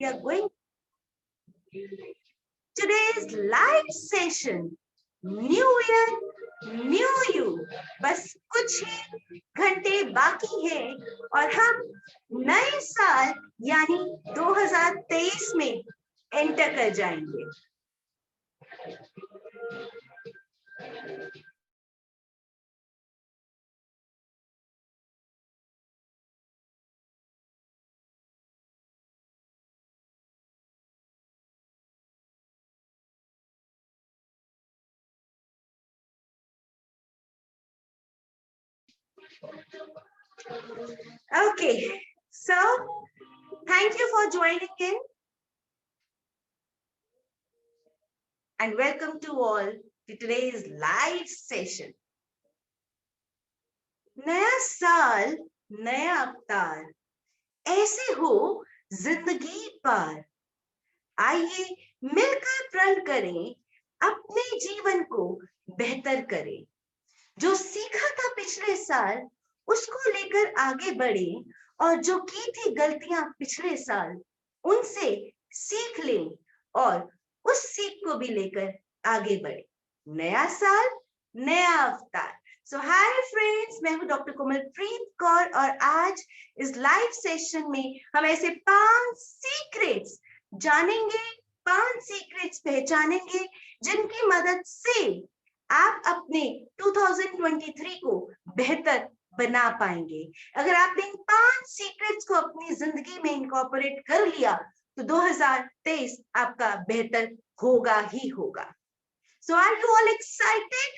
we are going today's live session. New year new you, बस कुछ ही घंटे बाकी है और हम नए साल यानी 2023 में एंटर कर जाएंगे। Okay, so thank you for joining in and welcome to all to today's live session. नया साल नया अवतार, ऐसे हो जिंदगी पार। आइए मिलकर प्रण करें, अपने जीवन को बेहतर करें। जो सीखा था पिछले साल उसको लेकर आगे बढ़े और जो की थी गलतियां पिछले साल उनसे सीख लें और उस सीख को भी लेकर आगे बढ़े। नया साल नया अवतार। सो हाय फ्रेंड्स, मैं हूं डॉक्टर कोमलप्रीत कौर और आज इस लाइव सेशन में हम ऐसे 5 सीक्रेट्स जानेंगे, 5 सीक्रेट्स पहचानेंगे जिनकी मदद से आप अपने 2023 को बेहतर बना पाएंगे। अगर आपने इन 5 सीक्रेट्स को अपनी जिंदगी में इनकॉर्पोरेट कर लिया तो 2023 आपका बेहतर होगा ही होगा। So are you all excited?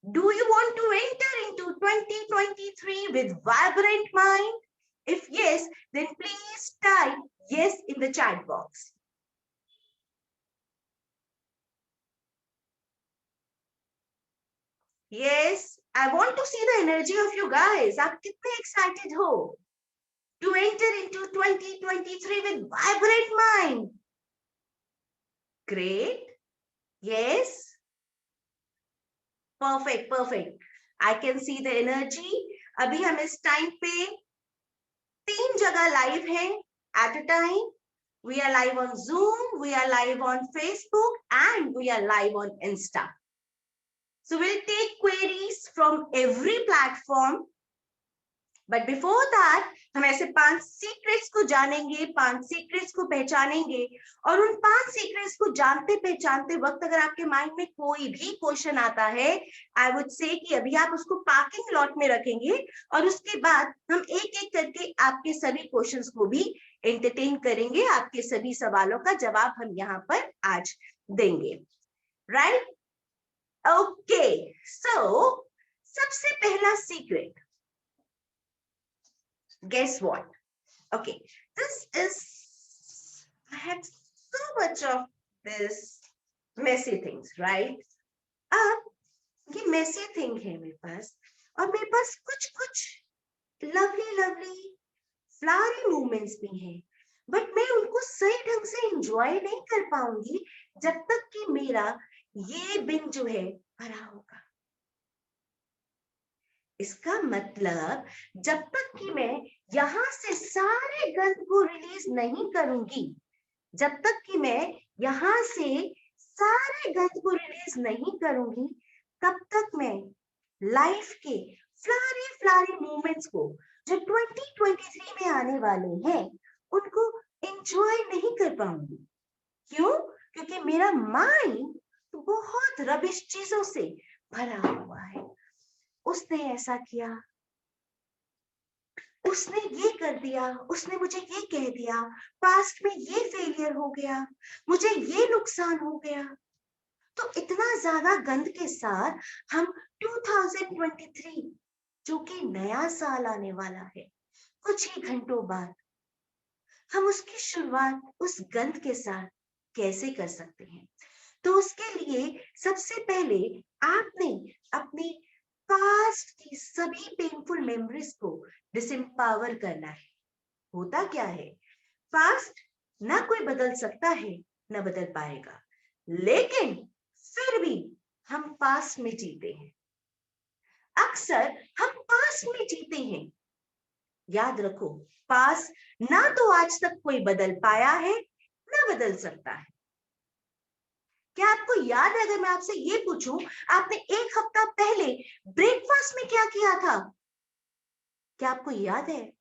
Do you want to enter into 2023 with vibrant mind? If yes, then please type yes in the chat box. Yes, I want to see the energy of you guys. आप कितने excited हो to enter into 2023 with vibrant mind? Great. Yes. Perfect, perfect. I can see the energy. अभी हम इस time पे 3 जगह live हैं at a time. We are live on Zoom, we are live on Facebook, and we are live on Insta. So we'll take queries from every platform. But before that, हम ऐसे 5 secrets को जानेंगे, 5 secrets को पहचानेंगे और उन 5 secrets को जानते पहचानते वक्त अगर आपके माइंड में कोई भी क्वेश्चन आता है, आई वुड से कि अभी आप उसको पार्किंग लॉट में रखेंगे और उसके बाद हम एक एक करके आपके सभी क्वेश्चंस को भी एंटरटेन करेंगे, आपके सभी सवालों का जवाब हम यहाँ पर आज देंगे। राइट? ओके, सो सबसे पहला secret, guess what? Okay, this is, I had so much of this messy things, right? अब ये messy thing है मेरे पास और मेरे पास कुछ कुछ lovely flowery moments भी हैं, but मैं उनको सही ढंग से enjoy नहीं कर पाऊंगी जब तक कि मेरा ये बिन जो है भरा होगा। इसका मतलब जब तक कि मैं यहां से सारे गंद को रिलीज नहीं करूंगी, जब तक कि मैं यहां से सारे गंद को रिलीज नहीं करूंगी, तब तक मैं लाइफ के फ्लारी मोमेंट्स को जो 2023 में आने वाले हैं उनको एंजॉय नहीं कर पाऊंगी। क्यों? क्योंकि मेरा माइंड बहुत रबिश चीजों से भरा हुआ है। उसने ऐसा किया, उसने ये कर दिया, उसने मुझे ये कह दिया, पास्ट में ये फेलियर हो गया, मुझे ये नुकसान हो गया। तो इतना ज्यादा गंद के साथ हम 2023 जो कि नया साल आने वाला है, कुछ ही घंटों बाद हम उसकी शुरुआत उस गंद के साथ कैसे कर सकते हैं? तो उसके लिए सबसे पहले आपने अपनी पास्ट की सभी पेनफुल मेमोरीज को डिसएम्पावर करना है। होता क्या है, पास्ट ना कोई बदल सकता है ना बदल पाएगा, लेकिन फिर भी हम पास्ट में जीते हैं। अक्सर हम पास्ट में जीते हैं याद रखो, पास ना तो आज तक कोई बदल पाया है, ना बदल सकता है। क्या आपको याद है, अगर मैं आपसे ये पूछूं, आपने एक हफ्ता पहले ब्रेकफास्ट में क्या किया था? क्या आपको याद है?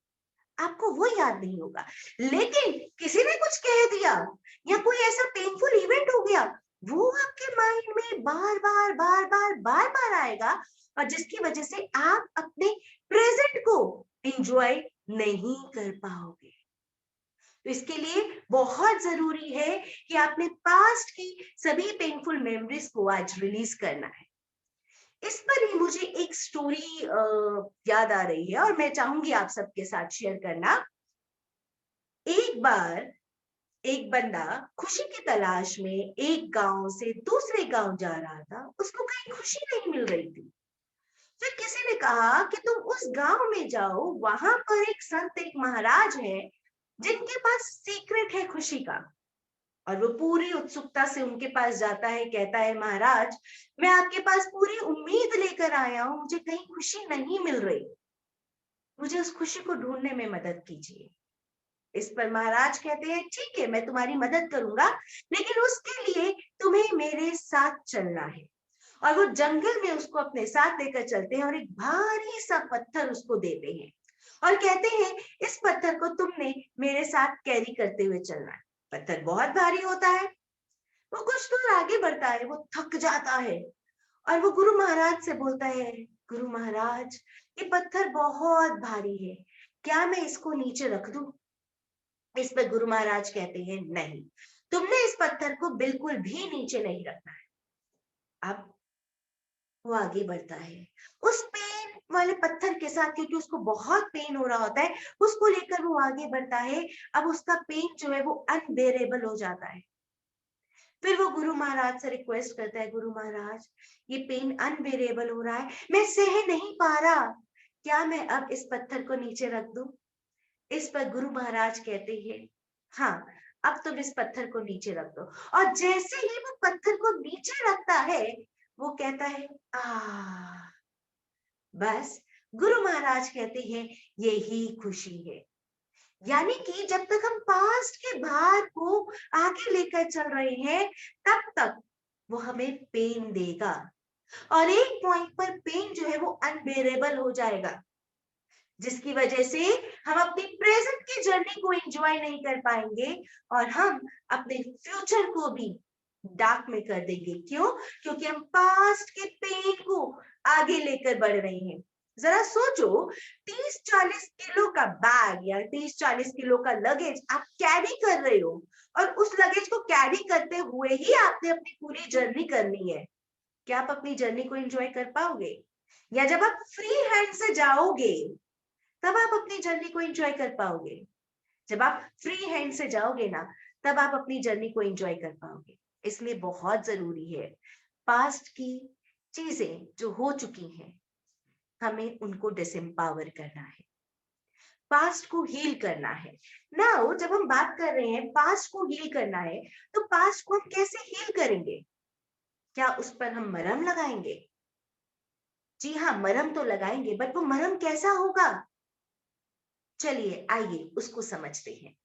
आपको वो याद नहीं होगा, लेकिन किसी ने कुछ कह दिया या कोई ऐसा पेनफुल इवेंट हो गया, वो आपके माइंड में बार बार बार बार बार बार आएगा, और जिसकी वजह से आप अपने प्रेजेंट को एंजॉय नहीं कर पाओगे। तो इसके लिए बहुत जरूरी है कि आपने पास्ट की सभी पेनफुल मेमोरीज को आज रिलीज करना है। इस पर ही मुझे एक स्टोरी याद आ रही है, और मैं चाहूंगी आप सबके साथ शेयर करना। एक बार एक बंदा खुशी की तलाश में एक गांव से दूसरे गांव जा रहा था। उसको कहीं खुशी नहीं मिल रही थी। फिर किसी ने कहा कि तुम उस गांव में जाओ, वहां पर एक संत, एक महाराज है, जिनके पास सीक्रेट है खुशी का। और वो पूरी उत्सुकता से उनके पास जाता है, कहता है, महाराज, मैं आपके पास पूरी उम्मीद लेकर आया हूं, मुझे कहीं खुशी नहीं मिल रही, मुझे उस खुशी को ढूंढने में मदद कीजिए। इस पर महाराज कहते हैं, ठीक है, मैं तुम्हारी मदद करूंगा, लेकिन उसके लिए तुम्हें मेरे साथ चलना है। और वो जंगल में उसको अपने साथ लेकर चलते हैं, और एक भारी सा पत्थर उसको देते हैं, और कहते हैं, इस पत्थर को तुमने मेरे साथ कैरी करते हुए चलना है। पत्थर बहुत भारी होता है। वो कुछ दूर आगे बढ़ता है, वो थक जाता है, और वो गुरु महाराज से बोलता है, गुरु महाराज, ये पत्थर बहुत भारी है, क्या मैं इसको नीचे रख दूं? इस पर गुरु महाराज कहते हैं, नहीं, तुमने इस पत्थर को बिल्कुल भी नीचे नहीं रखना है। अब वो आगे बढ़ता है, उस पेन वाले पत्थर के साथ, क्योंकि उसको बहुत पेन हो रहा होता है, उसको लेकर वो आगे बढ़ता है। अब उसका पेन जो है वो अनबेरेबल हो जाता है। फिर वो गुरु महाराज से रिक्वेस्ट करता है, गुरु महाराज, ये पेन अनबेरेबल हो रहा है, मैं सह नहीं पा रहा, क्या मैं अब इस पत्थर को नीचे रख दूं? इस पर गुरु महाराज कहते हैं, हाँ, अब तुम इस पत्थर को नीचे रख दो। और जैसे ही वो पत्थर को नीचे रखता है, वो कहता है, आ, बस। गुरु महाराज कहते हैं, यही खुशी है। यानी कि जब तक हम पास्ट के भार को आगे लेकर चल रहे हैं, तब तक वो हमें पेन देगा, और एक पॉइंट पर पेन जो है वो अनबेरेबल हो जाएगा, जिसकी वजह से हम अपनी प्रेजेंट की जर्नी को एंजॉय नहीं कर पाएंगे, और हम अपने फ्यूचर को भी डार्क में कर देंगे। क्यों? क्योंकि हम पास्ट के पेन को आगे लेकर बढ़ रहे हैं। जरा सोचो, 30-40 किलो का बैग या 30-40 किलो का लगेज आप कैरी कर रहे हो, और उस लगेज को कैरी करते हुए ही आपने अपनी पूरी जर्नी करनी है। क्या आप अपनी जर्नी को एंजॉय कर पाओगे? या जब आप फ्री हैंड से जाओगे, तब आप अपनी जर्नी को एंजॉय कर पाओगे? जब आप फ्री हैंड से जाओगे ना, तब आप अपनी जर्नी को एंजॉय कर पाओगे। इसलिए बहुत जरूरी है, पास्ट की चीजें जो हो चुकी हैं, हमें उनको डिसएम्पावर करना है, पास्ट को हील करना है। नाउ जब हम बात कर रहे हैं पास्ट को हील करना है, तो पास्ट को हम कैसे हील करेंगे? क्या उस पर हम मरहम लगाएंगे? जी हाँ, मरहम तो लगाएंगे, बट वो मरहम कैसा होगा? चलिए आइए उसको समझते हैं।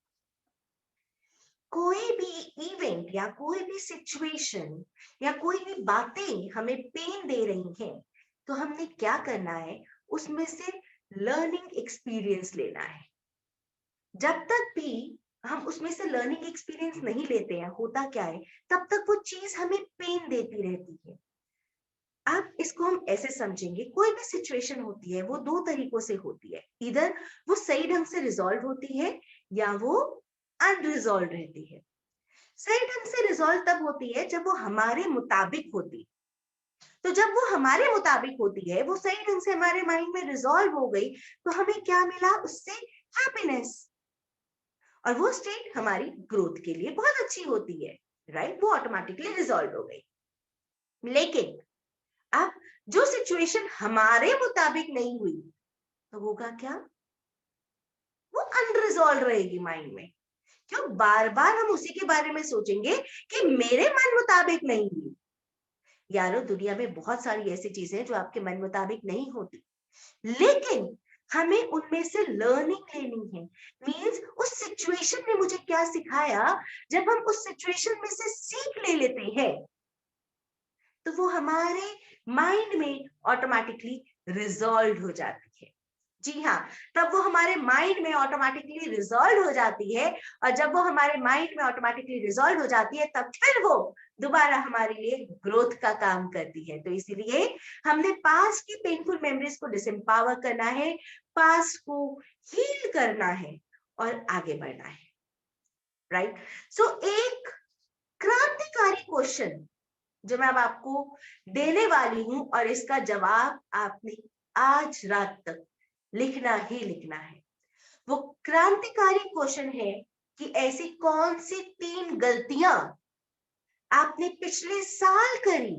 कोई भी इवेंट या कोई भी सिचुएशन या कोई भी बातें हमें पेन दे रही हैं, तो हमने क्या करना है, उसमें से लर्निंग एक्सपीरियंस लेना है। जब तक भी हम उसमें से लर्निंग एक्सपीरियंस नहीं लेते हैं, होता क्या है, तब तक वो चीज हमें पेन देती रहती है। अब इसको हम ऐसे समझेंगे, कोई भी सिचुएशन होती है वो दो तरीकों से होती है, इधर वो सही ढंग से रिजॉल्व होती है, या वो अनरिजॉल्व रहती है। सही ढंग से रिजॉल्व तब होती है जब वो हमारे मुताबिक होती। तो जब वो हमारे मुताबिक होती है, वो सही ढंग से हमारे माइंड में रिजॉल्व हो गई, तो हमें क्या मिला उससे? हैप्पीनेस। और वो स्टेट हमारी ग्रोथ के लिए बहुत अच्छी होती है, राइट? वो ऑटोमेटिकली रिजॉल्व हो गई। लेकिन अब जो सिचुएशन हमारे मुताबिक नहीं हुई, तो होगा क्या? वो अनरिजॉल्व रहेगी माइंड में। क्यों? बार बार हम उसी के बारे में सोचेंगे कि मेरे मन मुताबिक नहीं हुई। यारो, दुनिया में बहुत सारी ऐसी चीजें हैं जो आपके मन मुताबिक नहीं होती, लेकिन हमें उनमें से लर्निंग लेनी है। मीन्स उस सिचुएशन ने मुझे क्या सिखाया, जब हम उस सिचुएशन में से सीख ले लेते हैं तो वो हमारे माइंड में ऑटोमेटिकली रिजॉल्व हो जाती है। जी हाँ, तब वो हमारे माइंड में ऑटोमेटिकली रिजॉल्व हो जाती है, और जब वो हमारे माइंड में ऑटोमेटिकली रिजॉल्व हो जाती है तब फिर वो दोबारा हमारे लिए ग्रोथ का काम करती है। तो इसीलिए हमने पास्ट की पेनफुल मेमोरीज को डिसएम्पावर करना है, पास्ट को हील करना है और आगे बढ़ना है। राइट? सो एक क्रांतिकारी क्वेश्चन जो मैं अब आपको देने वाली हूं, और इसका जवाब आपने आज रात तक लिखना ही लिखना है। वो क्रांतिकारी क्वेश्चन है कि ऐसी कौन सी 3 गलतियां आपने पिछले साल करी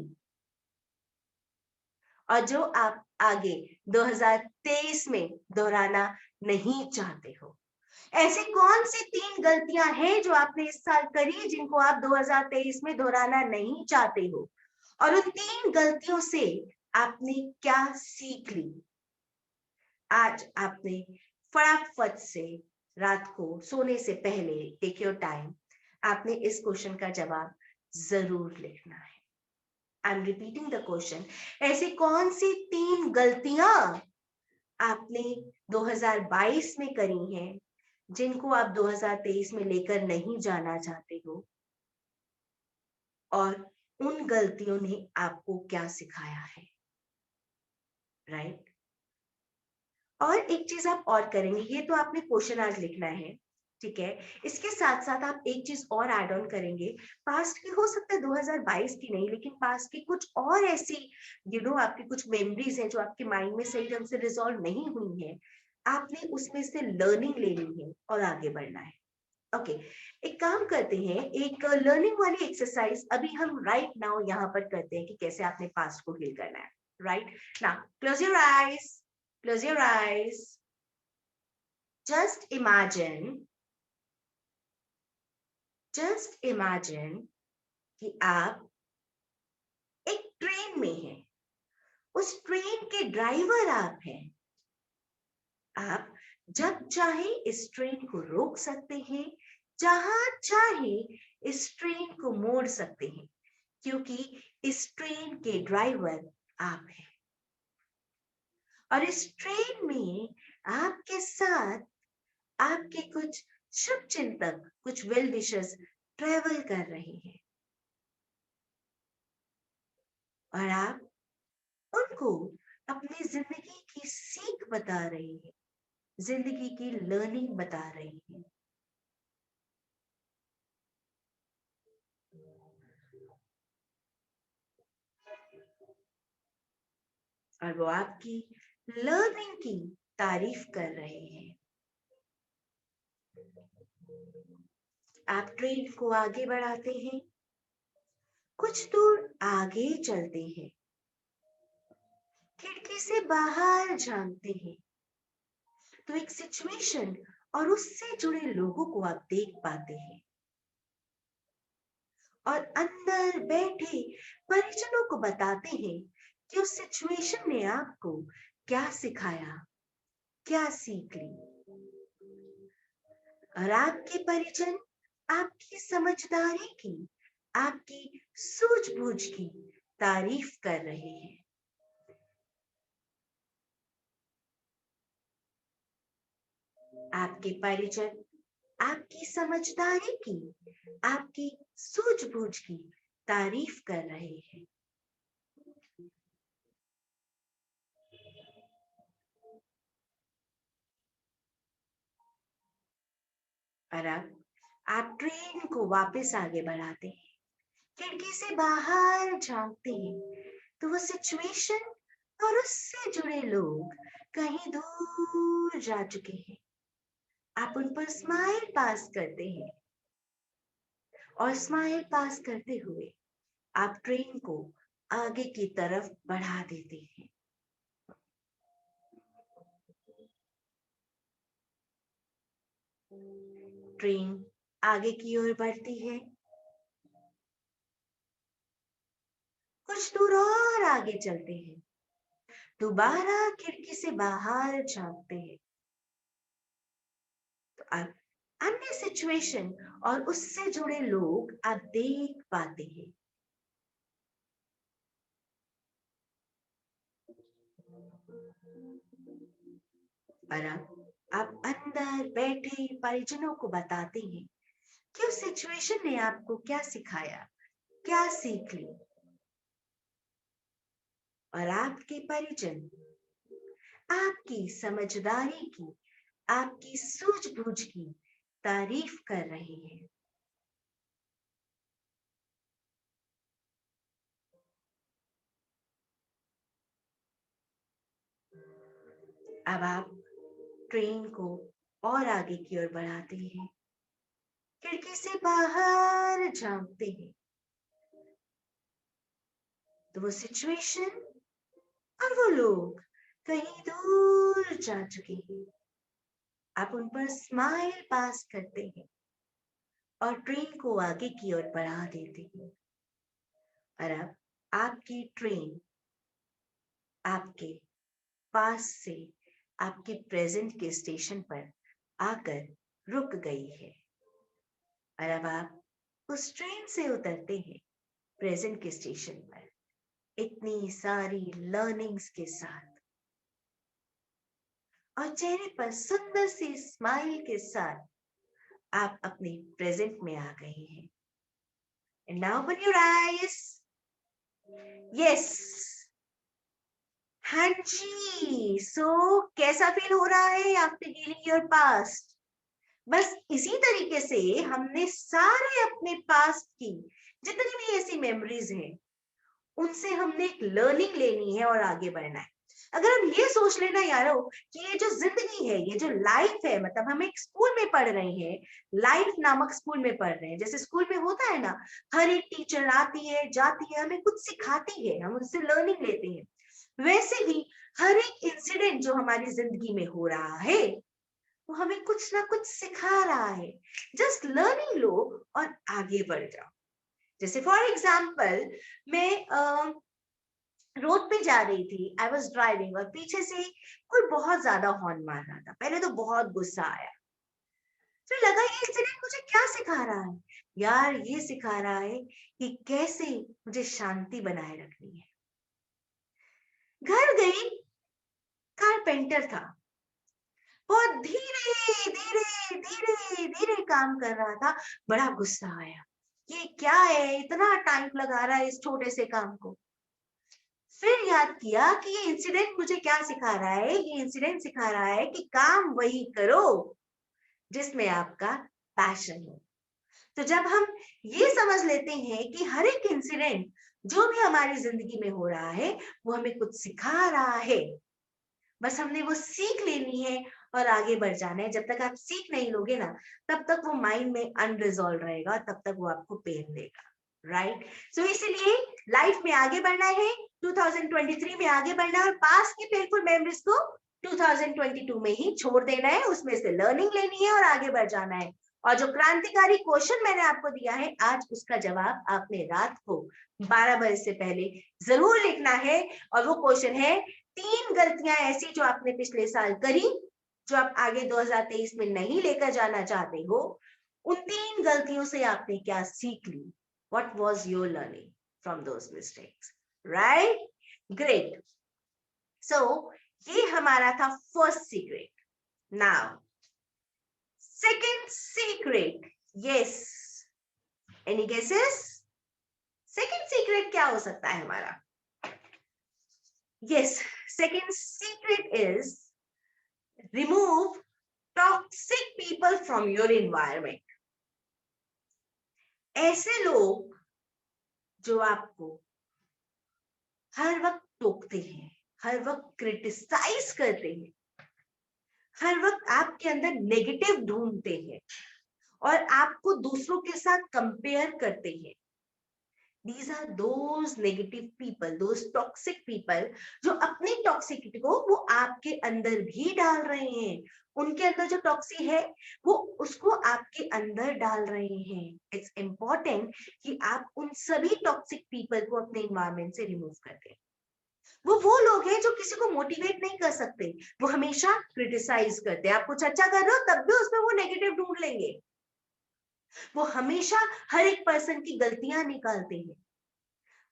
और जो आप आगे 2023 में दोहराना नहीं चाहते हो। ऐसी कौन सी 3 गलतियां हैं जो आपने इस साल करी जिनको आप 2023 में दोहराना नहीं चाहते हो, और उन 3 गलतियों से आपने क्या सीख ली। आज आपने फटाफट से रात को सोने से पहले टेक योर टाइम, आपने इस क्वेश्चन का जवाब जरूर लिखना है। I am repeating the question, ऐसी कौन सी 3 गलतियां आपने 2022 में करी हैं जिनको आप 2023 में लेकर नहीं जाना चाहते हो, और उन गलतियों ने आपको क्या सिखाया है। राइट? और एक चीज आप और करेंगे, ये तो आपने क्वेश्चन आज लिखना है, ठीक है, इसके साथ साथ आप एक चीज और ऐड ऑन करेंगे। पास्ट की, हो सकता है 2022 की नहीं, लेकिन पास्ट की कुछ और ऐसी आपकी कुछ मेमोरीज हैं जो आपके माइंड में सही ढंग से रिजॉल्व नहीं हुई है, आपने उसमें से लर्निंग लेनी है और आगे बढ़ना है। ओके, एक काम करते हैं, एक लर्निंग वाली एक्सरसाइज अभी हम राइट नाउ यहाँ पर करते हैं कि कैसे आपने पास्ट को हील करना है। Right now close your eyes, close your eyes, just imagine कि आप एक ट्रेन में हैं, उस ट्रेन के ड्राइवर आप हैं। आप जब चाहे इस ट्रेन को रोक सकते हैं, जहां चाहे इस ट्रेन को मोड़ सकते हैं, क्योंकि इस ट्रेन के ड्राइवर आप हैं। और इस ट्रेन में आपके साथ आपके कुछ शुभ चिंतक, कुछ वेल विशर्स ट्रेवल कर रहे हैं, और आप उनको अपनी जिंदगी की सीख बता रहे हैं, जिंदगी की लर्निंग बता रहे हैं। और वो आपकी लर्निंग की तारीफ कर रहे हैं। आप ट्रेन को आगे बढ़ाते हैं, कुछ दूर आगे चलते हैं, खिड़की से बाहर झांकते हैं, तो एक सिचुएशन और उससे जुड़े लोगों को आप देख पाते हैं, और अंदर बैठे परिजनों को बताते हैं कि उस सिचुएशन ने आपको क्या सिखाया, क्या सीख ली। और आपके परिजन आपकी समझदारी की, आपकी सूझबूझ की तारीफ कर रहे हैं। आपके परिजन आपकी समझदारी की, आपकी सूझबूझ की तारीफ कर रहे हैं। और अब आप ट्रेन को वापस आगे बढ़ाते हैं, खिड़की से बाहर झांकते हैं, तो वो सिचुएशन और उससे जुड़े लोग कहीं दूर जा चुके हैं। आप उन पर स्माइल पास करते हैं, और स्माइल पास करते हुए आप ट्रेन को आगे की तरफ बढ़ा देते हैं। ट्रेन आगे की ओर बढ़ती है, कुछ दूर और आगे चलते हैं, दोबारा खिड़की से बाहर झांकते हैं तो अब अन्य सिचुएशन और उससे जुड़े लोग आप देख पाते हैं। और अब आप अंदर बैठे परिजनों को बताते हैं कि उस सिचुएशन ने आपको क्या सिखाया, क्या सीख ली। और आपके परिजन आपकी समझदारी की, आपकी सूझबूझ की तारीफ कर रहे हैं। अब आप ट्रेन को और आगे की ओर बढ़ाते हैं, खिड़की से बाहर झांकते हैं तो वो सिचुएशन और वो लोग कहीं दूर जा चुके हैं। आप उन पर स्माइल पास करते हैं और ट्रेन को आगे की ओर बढ़ा देते हैं। और अब आपकी ट्रेन आपके पास से आपके प्रेजेंट के स्टेशन पर आकर रुक गई है। और अब आप उस ट्रेन से उतरते हैं प्रेजेंट के स्टेशन पर इतनी सारी लर्निंग्स के साथ और चेहरे पर सुंदर सी स्माइल के साथ आप अपने प्रेजेंट में आ गए हैं। And now open your eyes. Yes. हाँ जी, कैसा फील हो रहा है आफ्टर हीलिंग योर पास्ट? बस इसी तरीके से हमने सारे अपने पास्ट की जितनी भी ऐसी मेमोरीज हैं उनसे हमने एक लर्निंग लेनी है और आगे बढ़ना है। अगर हम ये सोच लेना यारो कि ये जो जिंदगी है, ये जो लाइफ है, मतलब हम एक स्कूल में पढ़ रहे हैं, लाइफ नामक स्कूल में पढ़ रहे हैं। जैसे स्कूल में होता है ना, हर एक टीचर आती है जाती है, हमें कुछ सिखाती है, हम उनसे लर्निंग लेते हैं। वैसे ही हर एक इंसिडेंट जो हमारी जिंदगी में हो रहा है वो हमें कुछ ना कुछ सिखा रहा है। जस्ट लर्निंग लो और आगे बढ़ जाओ। जैसे फॉर एग्जाम्पल मैं रोड पे जा रही थी, आई वॉज ड्राइविंग और पीछे से कोई बहुत ज्यादा हॉर्न मार रहा था। पहले तो बहुत गुस्सा आया, फिर लगा ये इंसिडेंट मुझे क्या सिखा रहा है। यार ये सिखा रहा है कि कैसे मुझे शांति बनाए रखनी है। घर गई, कारपेंटर था, बहुत धीरे धीरे धीरे धीरे काम कर रहा था। बड़ा गुस्सा आया, ये क्या है, इतना टाइम लगा रहा है इस छोटे से काम को। फिर याद किया कि ये इंसिडेंट मुझे क्या सिखा रहा है। ये इंसिडेंट सिखा रहा है कि काम वही करो जिसमें आपका पैशन हो। तो जब हम ये समझ लेते हैं कि हर एक इंसिडेंट जो भी हमारी जिंदगी में हो रहा है वो हमें कुछ सिखा रहा है, बस हमने वो सीख लेनी है और आगे बढ़ जाना है। जब तक आप सीख नहीं लोगे ना, तब तक वो माइंड में अनरिजॉल्व रहेगा, तब तक वो आपको पेन देगा। राइट? सो इसीलिए लाइफ में आगे बढ़ना है, 2023 में आगे बढ़ना है और पास्ट की पेनफुल मेमोरीज को 2022 में ही छोड़ देना है, उसमें से लर्निंग लेनी है और आगे बढ़ जाना है। और जो क्रांतिकारी क्वेश्चन मैंने आपको दिया है आज, उसका जवाब आपने रात को 12 बजे से पहले जरूर लिखना है। और वो क्वेश्चन है, 3 गलतियां ऐसी जो आपने पिछले साल करी, जो आप आगे 2023 में नहीं लेकर जाना चाहते हो। उन 3 गलतियों से आपने क्या सीख ली? What was your learning from those mistakes? Right? Great. So, ये हमारा था first secret. Now second secret. Yes, any guesses? Second secret क्या हो सकता है हमारा? Yes, second secret is remove toxic people from your environment. ऐसे लोग जो आपको हर वक्त टोकते हैं, हर वक्त क्रिटिसाइज करते हैं, हर वक्त आपके अंदर नेगेटिव ढूंढते हैं और आपको दूसरों के साथ कंपेयर करते हैं। These are those negative people, those toxic people जो अपनी टॉक्सिसिटी को वो आपके अंदर भी डाल रहे हैं। उनके अंदर जो टॉक्सी है वो उसको आपके अंदर डाल रहे हैं। इट्स इम्पोर्टेंट कि आप उन सभी टॉक्सिक पीपल को अपने इन्वायरमेंट से रिमूव कर दें। वो लोग हैं जो किसी को मोटिवेट नहीं कर सकते, वो हमेशा क्रिटिसाइज करते हैं। आप कुछ अच्छा कर रहे हो तब भी उसमें वो नेगेटिव ढूंढ लेंगे। वो हमेशा हर एक पर्सन की गलतियां निकालते हैं।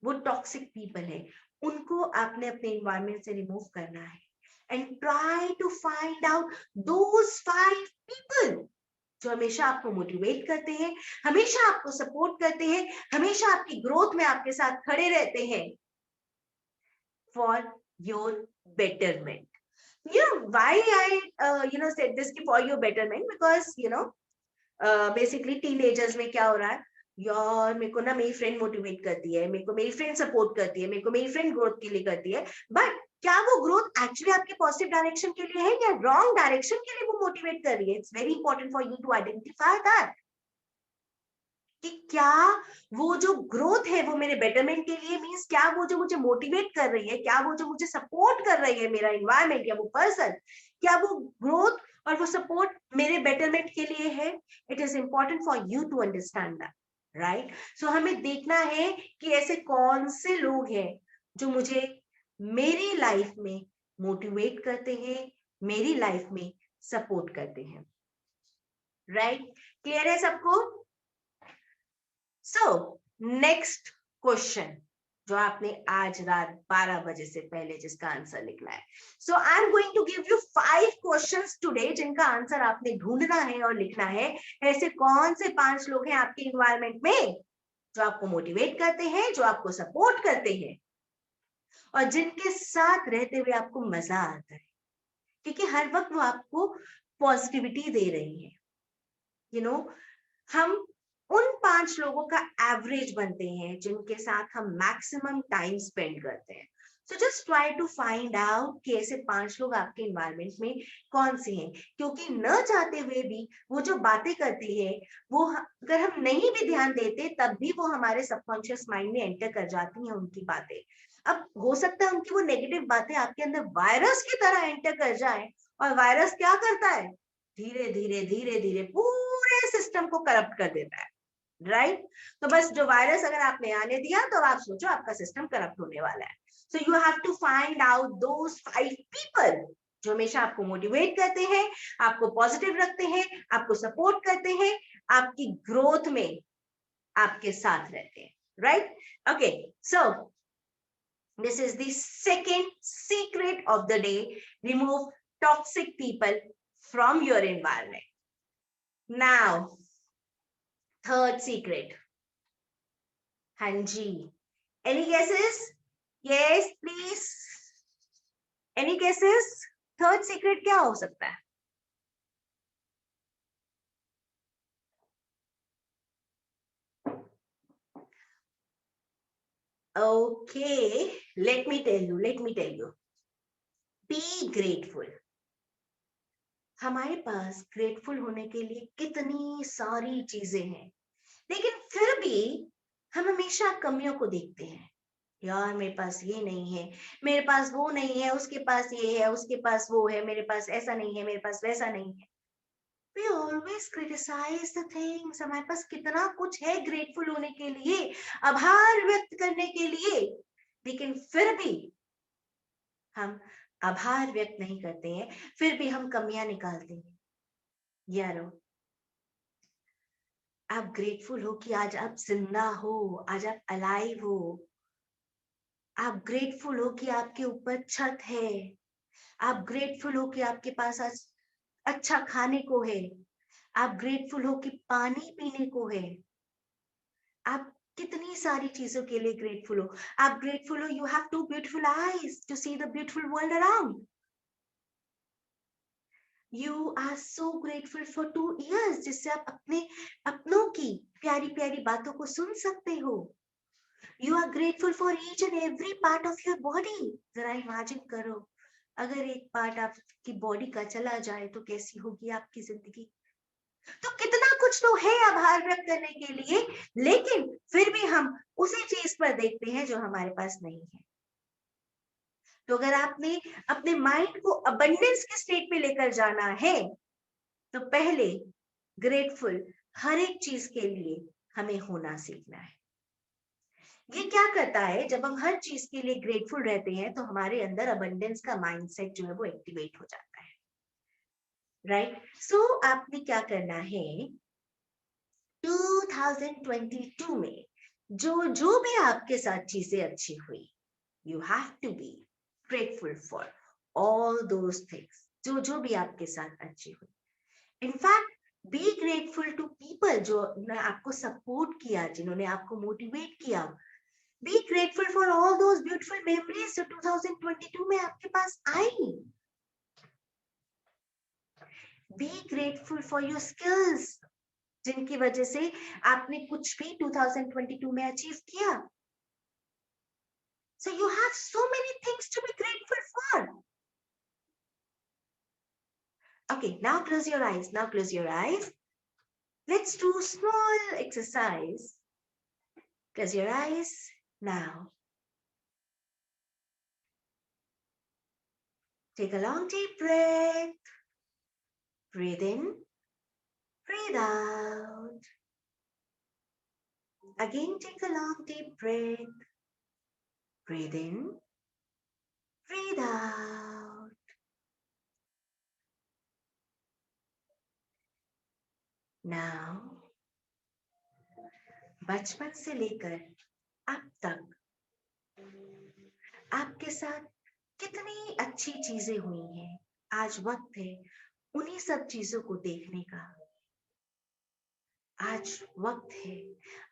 वो टॉक्सिक पीपल है, उनको आपने अपने एनवायरमेंट से रिमूव करना है। And try to find out those 5 people जो हमेशा आपको मोटिवेट करते हैं, हमेशा आपको सपोर्ट करते हैं, हमेशा आपकी ग्रोथ में आपके साथ खड़े रहते हैं, for your betterment. You know why I said this for your betterment, because basically teenagers में क्या हो रहा है, यार मेरे को ना मेरी फ्रेंड मोटिवेट करती है, मेरे को मेरी फ्रेंड सपोर्ट करती है, मेरे को मेरी फ्रेंड ग्रोथ के लिए करती है, बट क्या वो ग्रोथ एक्चुअली आपके पॉजिटिव डायरेक्शन के लिए है या रॉन्ग डायरेक्शन के लिए वो मोटिवेट कर रही है? It's very important for you to identify that कि क्या वो जो ग्रोथ है वो मेरे बेटरमेंट के लिए, मींस क्या वो जो मुझे मोटिवेट कर रही है, क्या वो जो मुझे सपोर्ट कर रही है, मेरा एनवायरमेंट या वो पर्सन, क्या वो ग्रोथ और वो सपोर्ट मेरे बेटरमेंट के लिए है? It is important for you to understand that, right? So हमें देखना है कि ऐसे कौन से लोग हैं जो मुझे मेरी लाइफ में मोटिवेट करते हैं, मेरी लाइफ में सपोर्ट करते हैं, राइट? क्लियर है सबको? सो नेक्स्ट क्वेश्चन जो आपने आज रात 12 बजे से पहले जिसका आंसर लिखना है, so I am going to give you 5 questions today जिनका आंसर आपने ढूंढना है और लिखना है। ऐसे कौन से 5 लोग हैं आपके एनवायरनमेंट में जो आपको मोटिवेट करते हैं, जो आपको सपोर्ट करते हैं और जिनके साथ रहते हुए आपको मजा आता है, क्योंकि हर वक्त वो आपको पॉजिटिविटी दे रही है। हम उन 5 लोगों का एवरेज बनते हैं जिनके साथ हम मैक्सिमम टाइम स्पेंड करते हैं। So just try to find out कि ऐसे 5 लोग आपके एनवायरनमेंट में कौन से हैं, क्योंकि न चाहते हुए भी वो जो बातें करती है वो अगर हम नहीं भी ध्यान देते तब भी वो हमारे सबकॉन्शियस माइंड में एंटर कर जाती हैं उनकी बातें। अब हो सकता है उनकी वो नेगेटिव बातें आपके अंदर वायरस की तरह एंटर कर जाए, और वायरस क्या करता है, धीरे धीरे धीरे धीरे पूरे सिस्टम को करप्ट कर देता है, राइट? तो बस जो वायरस अगर आपने आने दिया तो आप सोचो आपका सिस्टम करप्ट होने वाला है। So you have to find out those 5 people जो हमेशा आपको मोटिवेट करते हैं, आपको पॉजिटिव रखते हैं, आपको सपोर्ट करते हैं, आपकी ग्रोथ में आपके साथ रहते हैं, right? Okay, so this is the second secret of the day. Remove toxic people from your environment. Now, third secret. Hanji. Any guesses? Yes, please. Any guesses? Third secret क्या हो सकता है? Okay, let me tell you. Be grateful. हमारे पास grateful होने के लिए कितनी सारी चीजें हैं, लेकिन फिर भी हम हमेशा कमियों को देखते हैं। यार मेरे पास ये नहीं है, मेरे पास वो नहीं है, उसके पास ये है, उसके पास वो है, मेरे पास ऐसा नहीं है, मेरे पास वैसा नहीं है। We always criticize the things. हमारे पास कितना कुछ है ग्रेटफुल होने के लिए, आभार व्यक्त करने के लिए, लेकिन फिर भी हम आभार व्यक्त नहीं करते हैं, फिर भी हम कमियां निकालते हैं। यारो, आप ग्रेटफुल हो कि आज आप जिंदा हो, आज आप अलाइव हो। आप ग्रेटफुल हो कि आपके ऊपर छत है, आप ग्रेटफुल हो कि आपके पास आज अच्छा खाने को है, आप ग्रेटफुल हो कि पानी पीने को है, आप कितनी सारी चीजों के लिए ग्रेटफुल हो। आप ग्रेटफुल हो, you have 2 beautiful eyes to see the beautiful world around. You are so grateful for 2 years जिससे आप अपने अपनों की प्यारी प्यारी बातों को सुन सकते हो। You are grateful for each and every part of your body. जरा इमेजिन करो, अगर एक पार्ट आपकी बॉडी का चला जाए तो कैसी होगी आपकी जिंदगी। तो कितना कुछ तो है आभार व्यक्त करने के लिए, लेकिन फिर भी हम उसी चीज पर देखते हैं जो हमारे पास नहीं है। तो अगर आपने अपने माइंड को अबंडेंस के स्टेट पे लेकर जाना है तो पहले ग्रेटफुल हर एक चीज के लिए हमें होना सीखना है। ये क्या करता है, जब हम हर चीज के लिए ग्रेटफुल रहते हैं तो हमारे अंदर अबंडेंस का माइंडसेट जो है वो एक्टिवेट हो जाता है, राइट। सो आपने क्या करना है, 2022 में जो जो भी आपके साथ चीजें अच्छी हुई, you have to be grateful for all those things, जो जो भी आपके साथ अच्छी हुई। In fact be grateful to people जो ने आपको सपोर्ट किया, जिन्होंने आपको मोटिवेट किया। Be grateful for all those beautiful memories जो 2022 में आपके पास आई। Be grateful for your skills, जिनकी वजह से आपने कुछ भी 2022 में अचीव किया। So you have so many things to be grateful for. Okay, now close your eyes. Now close your eyes. Let's do a small exercise. Close your eyes now. Take a long deep breath. Breathe in, breathe out. Again, take a long deep breath. Breathe in, breathe out. Now, बचपन से लेकर अब तक आपके साथ कितनी अच्छी चीजें हुई हैं, आज वक्त है उन्हीं सब चीजों को देखने का। आज वक्त है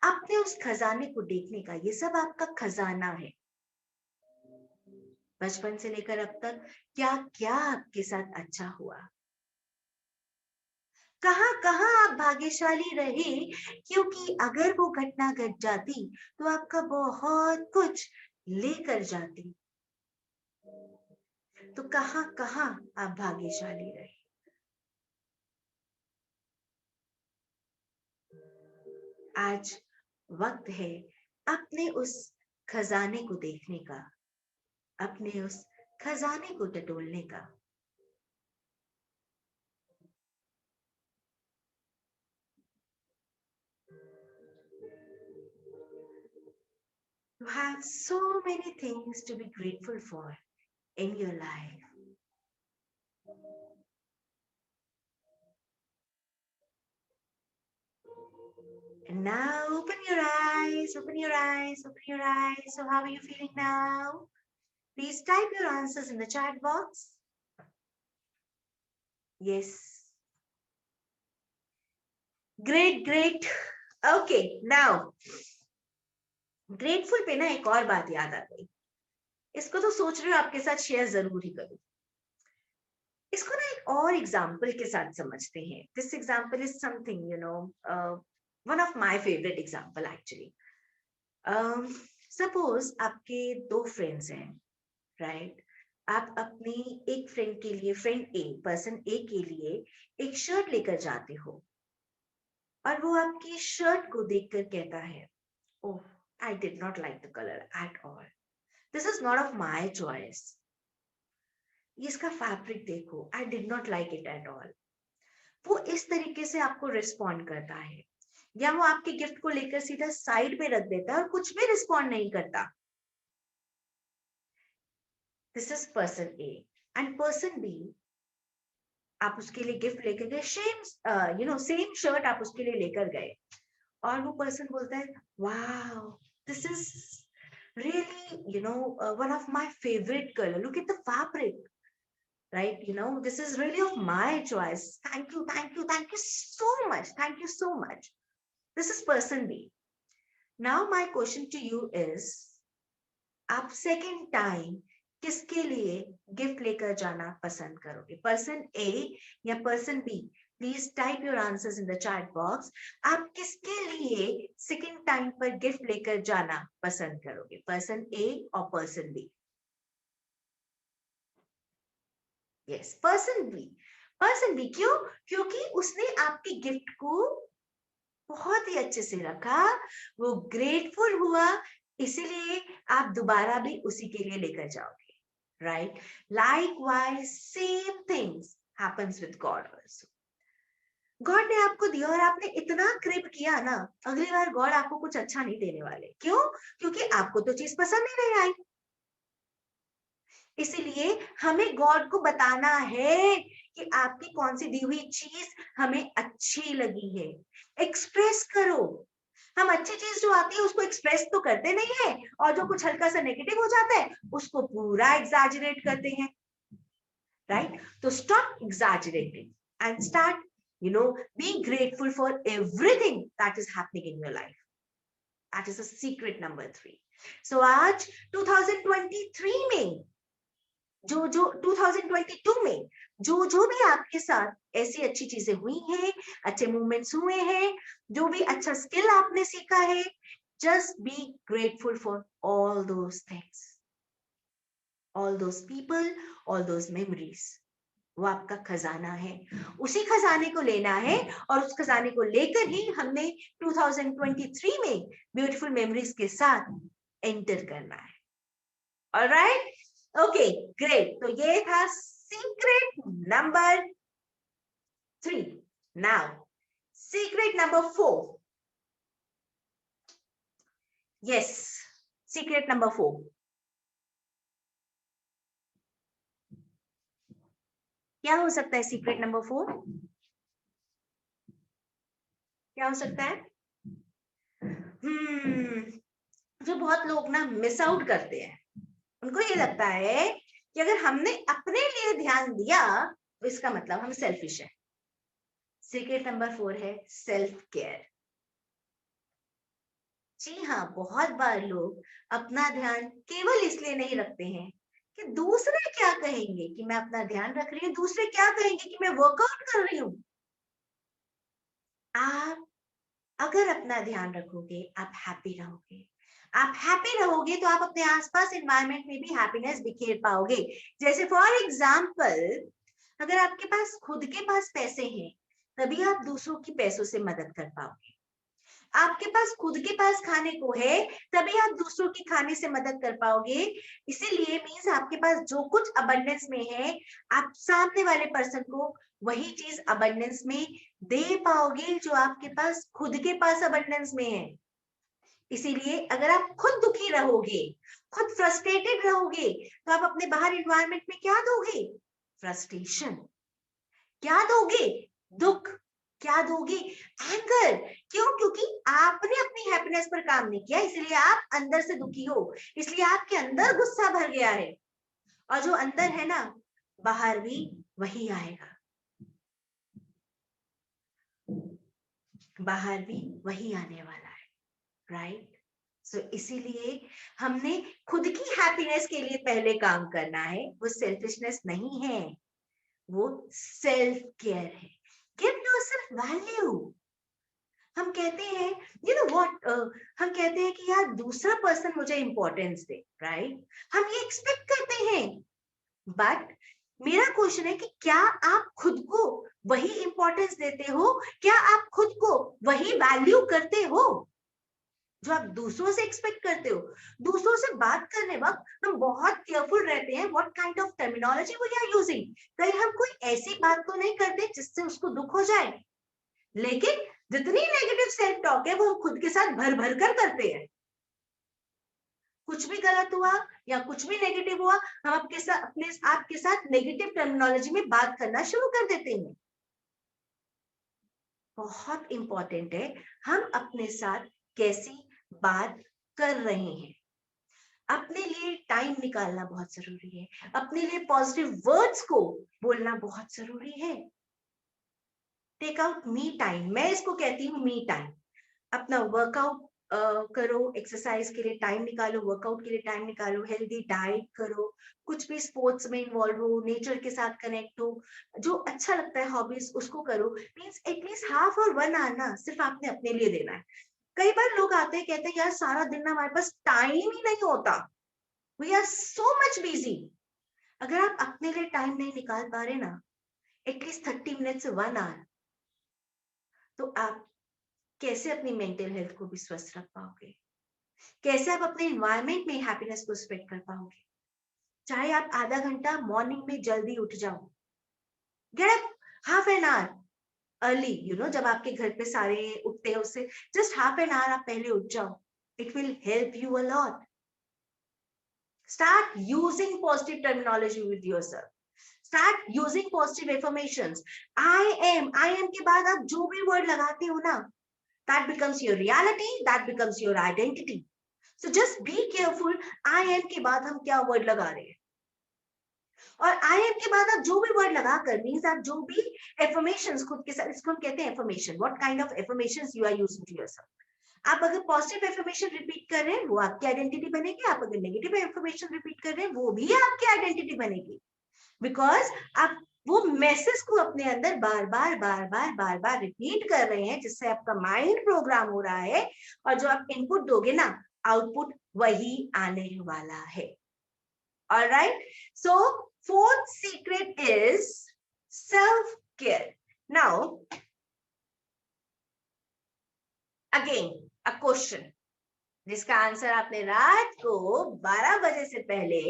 अपने उस खजाने को देखने का। ये सब आपका खजाना है। बचपन से लेकर अब तक क्या क्या आपके साथ अच्छा हुआ, कहाँ कहाँ आप भाग्यशाली रहे, क्योंकि अगर वो घटना घट जाती तो आपका बहुत कुछ लेकर जाती। तो कहाँ कहाँ आप भाग्यशाली रहे। आज वक्त है अपने उस खजाने को देखने का, अपने उस खजाने को टटोलने का। You have so many things to be grateful for in your life. And now open your eyes, open your eyes, open your eyes. So how are you feeling now? Please type your answers in the chat box. Yes. Great, great. Okay, now grateful पे ना एक और बात याद आ गई। इसको तो सोच रही हूँ आपके साथ शेयर जरूर ही करूँ। इसको ना एक और एग्जाम्पल के साथ समझते हैं। This example is something one of my favourite example actually. Suppose आपके दो फ्रेंड्स हैं, राइट। आप अपनी एक फ्रेंड के लिए, फ्रेंड ए, पर्सन ए के लिए एक शर्ट लेकर जाते हो और वो आपकी शर्ट को देखकर कहता है, oh, I did not like the colour at all, this is not of my choice, इसका फैब्रिक देखो, I did not like it at all. वो इस तरीके से आपको रिस्पॉन्ड करता है, या वो आपके गिफ्ट को लेकर सीधा साइड पे रख देता है और कुछ भी रिस्पॉन्ड नहीं करता। This is person A. And person B, आप उसके लिए गिफ्ट लेकर गए, सेम शर्ट आप उसके लिए लेकर गए और वो पर्सन बोलता है, wow, this is really one of my favourite colour, look at the fabric, right, this is really of my choice, thank you, thank you, thank you so much, thank you so much. This is person B. Now my question to you is, आप second time किसके लिए gift लेकर जाना पसंद करोगे, person A या person B? Please type your answers in the chat box. आप किसके लिए सेकेंड टाइम पर गिफ्ट लेकर जाना पसंद करोगे, पर्सन ए और person B? Yes, person B. Person B क्यों? क्योंकि उसने आपके गिफ्ट को बहुत ही अच्छे से रखा, वो ग्रेटफुल हुआ, इसीलिए आप दोबारा भी उसी के लिए लेकर जाओगे, right? Likewise, same things happens with God also. God ने आपको दिया और आपने इतना क्रिप किया ना, अगली बार गॉड आपको कुछ अच्छा नहीं देने वाले। क्यों? क्योंकि आपको तो चीज पसंद ही नहीं आई। इसीलिए हमें गॉड को बताना है कि आपकी कौन सी दी हुई चीज हमें अच्छी लगी है। एक्सप्रेस करो। हम अच्छी चीज जो आती है उसको एक्सप्रेस तो करते नहीं है, और जो कुछ हल्का सा नेगेटिव हो जाता है उसको पूरा एग्जैजरेट करते हैं, राइट? तो stop exaggerating and start, being grateful for everything that is happening in your life. That is a secret number 3. So आज 2023 में जो 2022 में जो भी आपके साथ ऐसी अच्छी चीजें हुई हैं, अच्छे मूवमेंट्स हुए हैं, जो भी अच्छा स्किल आपने सीखा है, just be grateful for all those things, all those people, all those memories. वो आपका खजाना है, उसी खजाने को लेना है, और उस खजाने को लेकर ही हमने 2023 में ब्यूटीफुल मेमोरीज के साथ एंटर करना है। Alright, okay, great. तो ये था secret number 3। Now secret number 4। Yes, secret number 4। क्या हो सकता है सीक्रेट नंबर 4? क्या हो सकता है? जो बहुत लोग ना मिस आउट करते हैं, उनको ये लगता है कि अगर हमने अपने लिए ध्यान दिया तो इसका मतलब हम सेल्फिश है। सीक्रेट नंबर 4 है सेल्फ केयर। जी हाँ, बहुत बार लोग अपना ध्यान केवल इसलिए नहीं रखते हैं कि दूसरे क्या कहेंगे कि मैं अपना ध्यान रख रही हूँ, दूसरे क्या कहेंगे कि मैं वर्कआउट कर रही हूँ। आप अगर अपना ध्यान रखोगे, आप हैप्पी रहोगे। आप हैप्पी रहोगे तो आप अपने आसपास एनवायरनमेंट में भी हैप्पीनेस बिखेर पाओगे। जैसे फॉर एग्जाम्पल, अगर आपके पास खुद के पास पैसे हैं, तभी आप दूसरों की पैसों से मदद कर पाओगे। आपके पास खुद के पास खाने को है, तभी आप दूसरों की खाने से मदद कर पाओगे। इसीलिए मीन्स आपके पास जो कुछ अबंडेंस में है, आप सामने वाले पर्सन को वही चीज अबंडेंस में दे पाओगे जो आपके पास खुद के पास अबंडेंस में है। इसीलिए अगर आप खुद दुखी रहोगे, खुद फ्रस्ट्रेटेड रहोगे, तो आप अपने बाहर एनवायरनमेंट में क्या दोगे? फ्रस्ट्रेशन। क्या दोगे? दुख। क्या दोगे? एंगर। क्यों? क्योंकि आपने अपनी हैप्पीनेस पर काम नहीं किया, इसलिए आप अंदर से दुखी हो, इसलिए आपके अंदर गुस्सा भर गया है, और जो अंदर है ना, बाहर भी वही आएगा, बाहर भी वही आने वाला है, राइट? सो इसीलिए हमने खुद की हैप्पीनेस के लिए पहले काम करना है। वो सेल्फिशनेस नहीं है, वो सेल्फ केयर है। Give yourself value. हम कहते हैं, व्हाट, हम कहते हैं कि यार दूसरा पर्सन मुझे इंपॉर्टेंस दे, राइट? हम ये एक्सपेक्ट करते हैं, बट मेरा क्वेश्चन है कि क्या आप खुद को वही इंपॉर्टेंस देते हो? क्या आप खुद को वही वैल्यू करते हो जो आप दूसरों से एक्सपेक्ट करते हो? दूसरों से बात करने वक्त हम बहुत केयरफुल रहते हैं, what kind of terminology we are using. कहीं हम कोई ऐसी बात तो नहीं करते जिससे उसको दुख हो जाए, लेकिन जितनी नेगेटिव सेल्फ टॉक है वो हम खुद के साथ भर भर कर करते हैं। कुछ भी गलत हुआ या कुछ भी नेगेटिव हुआ, हम आपके साथ, अपने आपके साथ नेगेटिव टर्मिनोलॉजी में बात करना शुरू कर देते हैं। बहुत इंपॉर्टेंट है हम अपने साथ कैसी बात कर रहे हैं। अपने लिए टाइम निकालना बहुत जरूरी है, अपने लिए पॉजिटिव वर्ड्स को बोलना बहुत जरूरी है। टेक आउट मी टाइम, मैं इसको कहती हूँ मी टाइम। अपना वर्कआउट करो, एक्सरसाइज के लिए टाइम निकालो, वर्कआउट के लिए टाइम निकालो, हेल्दी डाइट करो, कुछ भी स्पोर्ट्स में इन्वॉल्व हो, नेचर के साथ कनेक्ट हो, जो अच्छा लगता है हॉबीज उसको करो। मीन्स एटलीस्ट हाफ और 1 आवर ना सिर्फ आपने अपने लिए देना है। कई बार लोग आते हैं, कहते हैं यार सारा दिन ना हमारे पास टाइम ही नहीं होता, we are so much busy. अगर आप अपने लिए टाइम नहीं निकाल पा रहे ना, एटलीस्ट 30 मिनट से 1 आवर, तो आप कैसे अपनी मेंटल हेल्थ को भी स्वस्थ रख पाओगे? कैसे आप अपने एनवायरनमेंट में हैप्पीनेस को स्प्रेड कर पाओगे? चाहे आप आधा घंटा मॉर्निंग में जल्दी उठ जाओ, get up half an hour, early, जब आपके घर पे सारे उठते हैं, उससे जस्ट हाफ एन आवर आप पहले उठ जाओ. It will help you a lot. Start using positive terminology with yourself. Start using positive affirmations. I am के बाद आप जो भी word लगाते हो ना, that becomes your reality, that becomes your identity. So just be careful. I am के बाद हम क्या word लगा रहे हैं. और आई एम के बाद आप जो भी वर्ड लगाकर, मीन्स आप जो भी एफर्मेशंस खुद के साथ, इसको हम कहते हैं affirmation. What kind of affirmations you are using to yourself. आप अगर पॉजिटिव एफर्मेशन रिपीट कर रहे हैं, वो आपकी आइडेंटिटी बनेगी. आप अगर नेगेटिव एफर्मेशन रिपीट कर रहे हैं, वो भी आपकी आइडेंटिटी बनेगी. बिकॉज आप वो मैसेज को अपने अंदर बार बार बार बार बार बार रिपीट कर रहे हैं, जिससे आपका माइंड प्रोग्राम हो रहा है. और जो आप इनपुट दोगे ना, आउटपुट वही आने वाला है. Alright, so fourth secret is self-care. Now, again, a question. जिसका आंसर आपने रात को 12 बजे से पहले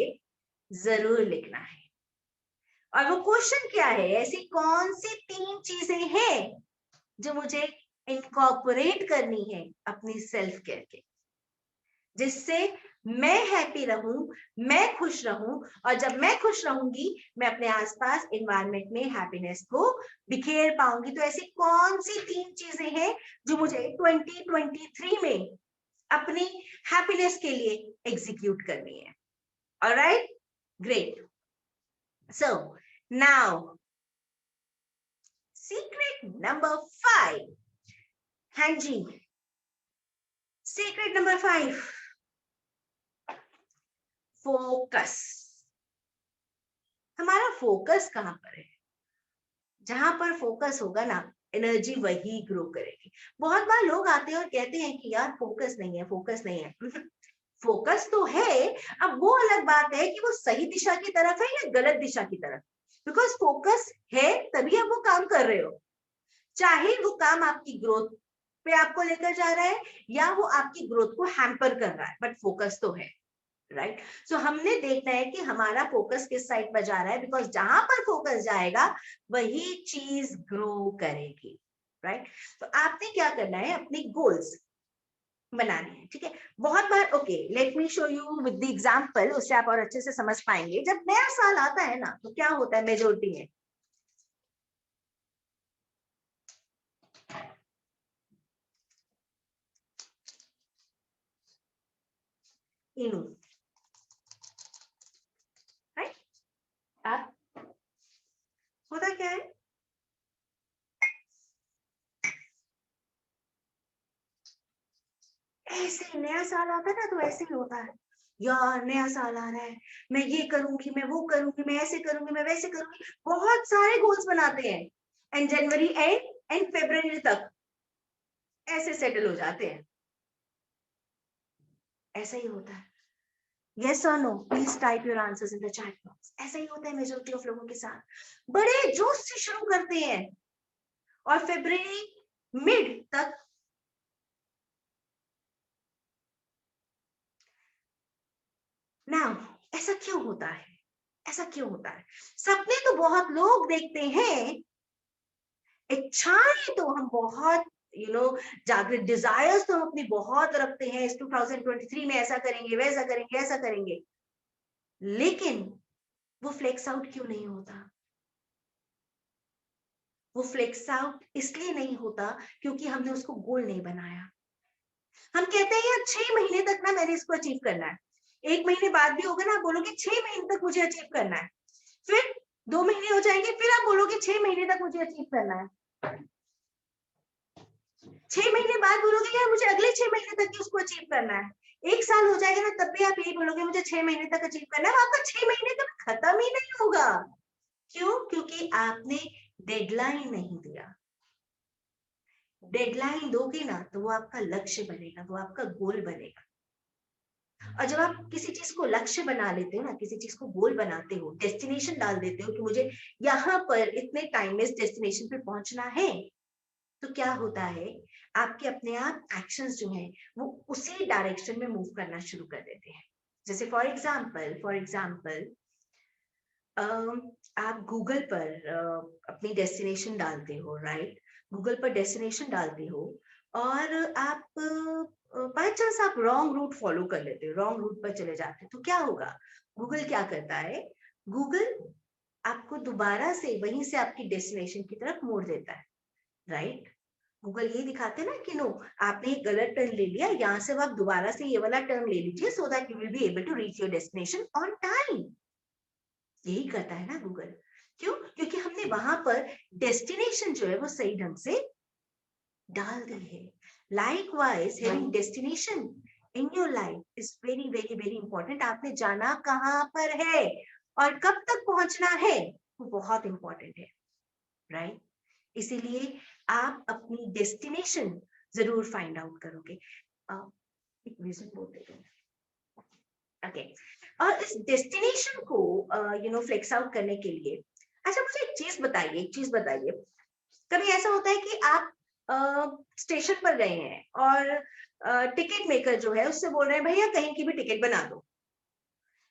जरूर लिखना है. और वो क्वेश्चन क्या है? ऐसी कौन सी 3 चीजें हैं जो मुझे इनकॉर्पोरेट करनी है अपनी सेल्फ केयर के, जिससे मैं हैप्पी रहूं, मैं खुश रहूं. और जब मैं खुश रहूंगी, मैं अपने आसपास एनवायरनमेंट में हैप्पीनेस को बिखेर पाऊंगी. तो ऐसी कौन सी 3 चीजें हैं जो मुझे 2023 में अपनी हैप्पीनेस के लिए एग्जीक्यूट करनी है. Alright, great. So now secret number 5. हाँ जी, सीक्रेट नंबर 5, फोकस. हमारा फोकस कहां पर है? जहां पर फोकस होगा ना, एनर्जी वही ग्रो करेगी. बहुत बार लोग आते हैं और कहते हैं कि यार फोकस नहीं है, फोकस नहीं है. फोकस तो है. अब वो अलग बात है कि वो सही दिशा की तरफ है या गलत दिशा की तरफ. बिकॉज फोकस है तभी आप वो काम कर रहे हो. चाहे वो काम आपकी ग्रोथ पे आपको लेकर जा रहा है या वो आपकी ग्रोथ को हैम्पर कर रहा है, बट फोकस तो है. राइट. सो हमने देखना है कि हमारा फोकस किस साइड पर जा रहा है, बिकॉज जहां पर फोकस जाएगा वही चीज ग्रो करेगी. राइट. तो आपने क्या करना है, अपने गोल्स बनाने हैं. ठीक है. बहुत बार, okay, let me show you with the example, उससे आप और अच्छे से समझ पाएंगे. जब नया साल आता है ना, तो क्या होता है मेजोरिटी में? इनू. राइट. आप होता क्या है, ऐसे नया साल आता है ना, तो ऐसे ही होता है. यार नया साल आ रहा है, मैं ये करूंगी, मैं वो करूंगी, मैं ऐसे करूंगी, मैं वैसे करूंगी. बहुत सारे गोल्स बनाते हैं. एंड जनवरी एंड फरवरी तक ऐसे सेटल हो जाते हैं. ऐसा ही होता है. यस और no, please type your answers in the chat box. ऐसा ही होता है मेजोरिटी ऑफ लोगों के साथ. बड़े जोश से शुरू करते हैं और फरवरी मिड तक ना. ऐसा क्यों होता है? ऐसा क्यों होता है? सपने तो बहुत लोग देखते हैं, इच्छाएं तो हम बहुत, जागृत डिजायर्स तो हम अपनी बहुत रखते हैं. इस 2023 में ऐसा करेंगे, वैसा करेंगे, ऐसा करेंगे. लेकिन वो फ्लेक्स आउट क्यों नहीं होता? वो फ्लेक्स आउट इसलिए नहीं होता क्योंकि हमने उसको गोल नहीं बनाया. हम कहते हैं यार 6 महीने तक ना मैंने इसको अचीव करना है. 1 महीने बाद भी होगा ना, आप बोलोगे 6 महीने तक मुझे अचीव करना है. फिर 2 महीने हो जाएंगे, फिर आप बोलोगे 6 महीने तक मुझे अचीव करना है. 6 महीने बाद बोलोगे यार मुझे अगले 6 महीने तक ही उसको अचीव करना है. 1 साल हो जाएगा ना, तब भी आप यही बोलोगे मुझे 6 महीने तक अचीव करना है. आपका 6 महीने तक खत्म ही नहीं होगा. क्यों? क्योंकि आपने डेडलाइन नहीं दिया. डेडलाइन दोगे ना, तो वो आपका लक्ष्य बनेगा, वो आपका गोल बनेगा. और जब आप किसी चीज को लक्ष्य बना लेते हो ना, किसी चीज को गोल बनाते हो, डेस्टिनेशन डाल देते हो कि मुझे यहाँ पर इतने टाइम में इस डेस्टिनेशन पे पहुंचना है, तो क्या होता है, आपके अपने आप एक्शंस जो हैं वो उसी डायरेक्शन में मूव करना शुरू कर देते हैं. जैसे फॉर एग्जांपल आप गूगल पर अपनी डेस्टिनेशन डालते हो. राइट. गूगल पर डेस्टिनेशन डालते हो और आप बाय चांस आप रॉन्ग रूट फॉलो कर लेते हो, रॉन्ग रूट पर चले जाते हो, तो क्या होगा? गूगल क्या करता है? गूगल आपको दोबारा से वहीं से आपकी डेस्टिनेशन की तरफ मोड़ देता है, राइट? गूगल ये दिखाते हैं ना कि नो, आपने एक गलत टर्न ले लिया, यहाँ से अब आप दोबारा से ये वाला टर्न ले लीजिए so that you will be able to reach your destination on time. यही करता है ना गूगल। क्यों? क्योंकि हमने वहां पर डेस्टिनेशन जो है वो सही ढंग से डाल दी है। Likewise, having destination in your life is very very very important। आपने जाना कहाँ पर है और कब तक पहुंचना है, वो बहुत इंपॉर्टेंट है, राइट? इसीलिए आप अपनी डेस्टिनेशन जरूर फाइंड आउट करोगे। एक विजन बोर्ड दे दो, ओके। और इस डेस्टिनेशन को फ्लेक्स आउट करने के लिए, अच्छा मुझे एक चीज बताइए, कभी ऐसा होता है कि आप स्टेशन पर गए हैं और टिकट मेकर जो है उससे बोल रहे हैं भैया कहीं की भी टिकट बना दो,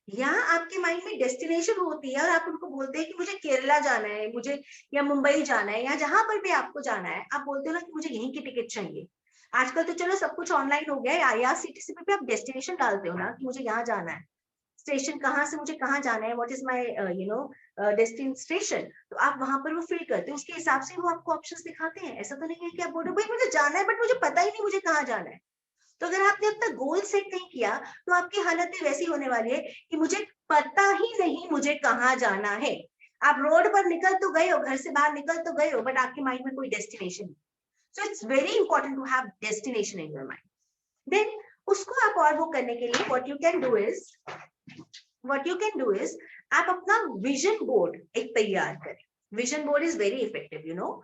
या आपके माइंड में डेस्टिनेशन होती है और आप उनको बोलते हैं कि मुझे केरला जाना है, मुझे या मुंबई जाना है, या जहां पर भी आपको जाना है, आप बोलते हो ना कि मुझे यहीं की टिकट चाहिए। आजकल तो चलो सब कुछ ऑनलाइन हो गया है, आईआरसीटीसी पे भी आप डेस्टिनेशन डालते हो ना कि मुझे यहाँ जाना है, स्टेशन कहाँ से मुझे कहाँ जाना है, व्हाट इज माय डेस्टिनेशन, तो आप वहां पर वो फिल करते हो, उसके हिसाब से वो आपको ऑप्शंस दिखाते हैं। ऐसा तो नहीं है कि आप बोलो भाई मुझे जाना है बट मुझे पता ही नहीं मुझे कहाँ जाना है। तो अगर आपने अपना गोल सेट नहीं किया तो आपकी हालत भी वैसी होने वाली है कि मुझे पता ही नहीं मुझे कहाँ जाना है। आप रोड पर निकल तो गए हो, घर से बाहर निकल तो गए हो, बट आपके माइंड में कोई डेस्टिनेशन नहीं। So it's very important to have destination in your mind. Then उसको आप और वो करने के लिए what you can do is आप अपना विजन बोर्ड एक तैयार करें। Vision board is very effective,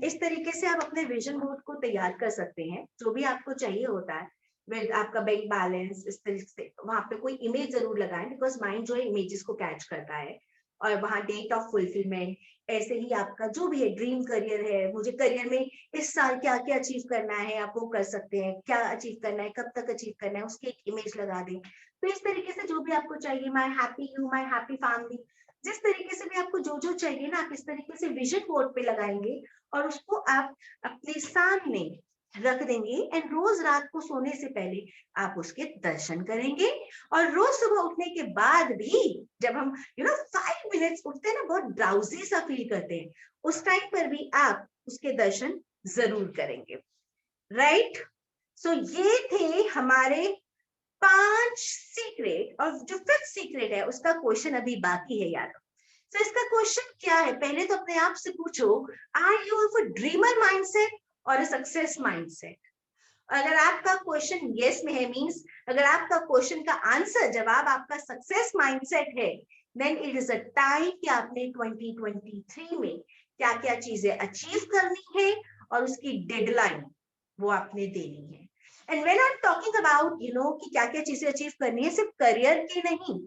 इस तरीके से आप अपने विजन बोर्ड को तैयार कर सकते हैं। जो भी आपको चाहिए होता है, आपका बैंक बैलेंस, इस तरीके से वहां पे कोई इमेज जरूर लगाएं, बिकॉज माइंड जो है इमेजेस को कैच करता है। और वहां डेट ऑफ फुलफिलमेंट, ऐसे ही आपका जो भी है ड्रीम करियर है, मुझे करियर में इस साल क्या क्या अचीव करना है, आप वो कर सकते हैं। क्या अचीव करना है, कब तक अचीव करना है, उसकी एक इमेज लगा दें। तो इस तरीके से जो भी आपको चाहिए, my happy you, my happy family, जिस तरीके से भी आपको जो जो चाहिए ना, आप इस तरीके से विजन बोर्ड पे लगाएंगे और उसको आप अपने सामने रख देंगे। एंड रोज रात को सोने से पहले आप उसके दर्शन करेंगे। और रोज सुबह उठने के बाद भी जब हम 5 मिनट्स उठते हैं ना, बहुत ड्राउजी सा फील करते हैं, उस टाइम पर भी आप उसके दर्शन जरूर करेंगे, राइट? सो ये थे हमारे 5 सीक्रेट। और जो 5th सीक्रेट है उसका क्वेश्चन अभी बाकी है यार। तो इसका क्वेश्चन क्या है? पहले तो अपने आप से पूछो, are you of a dreamer mindset और अ सक्सेस माइंडसेट? अगर आपका क्वेश्चन यस में है, मींस अगर आपका क्वेश्चन का आंसर जवाब आपका सक्सेस माइंडसेट है, then it is a time कि आपने 2023 में क्या क्या चीजें अचीव करनी है और उसकी डेडलाइन वो आपने देनी है। And when I am talking about कि क्या क्या चीजें अचीव करनी है, सिर्फ करियर की नहीं,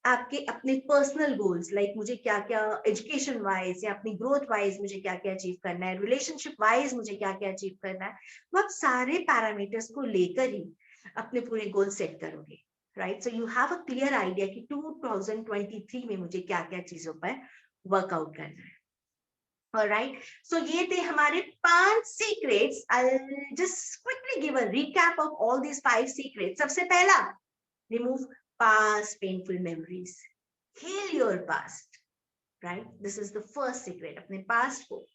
आपके अपने पर्सनल गोल्स, लाइक मुझे क्या क्या एजुकेशन वाइज या अपनी ग्रोथ वाइज मुझे क्या क्या अचीव करना है, रिलेशनशिप वाइज मुझे क्या क्या अचीव करना है, वो आप सारे पैरामीटर्स को लेकर ही अपने पूरे गोल सेट करोगे, right? So you have a clear idea कि 2023 में मुझे क्या क्या चीजों पर वर्कआउट करना है। Alright, so ये थे हमारे 5 secrets. I'll just quickly give a recap of all these 5 secrets. सबसे पहला, remove past painful memories. Heal your past. Right? This is the first secret. अपने past को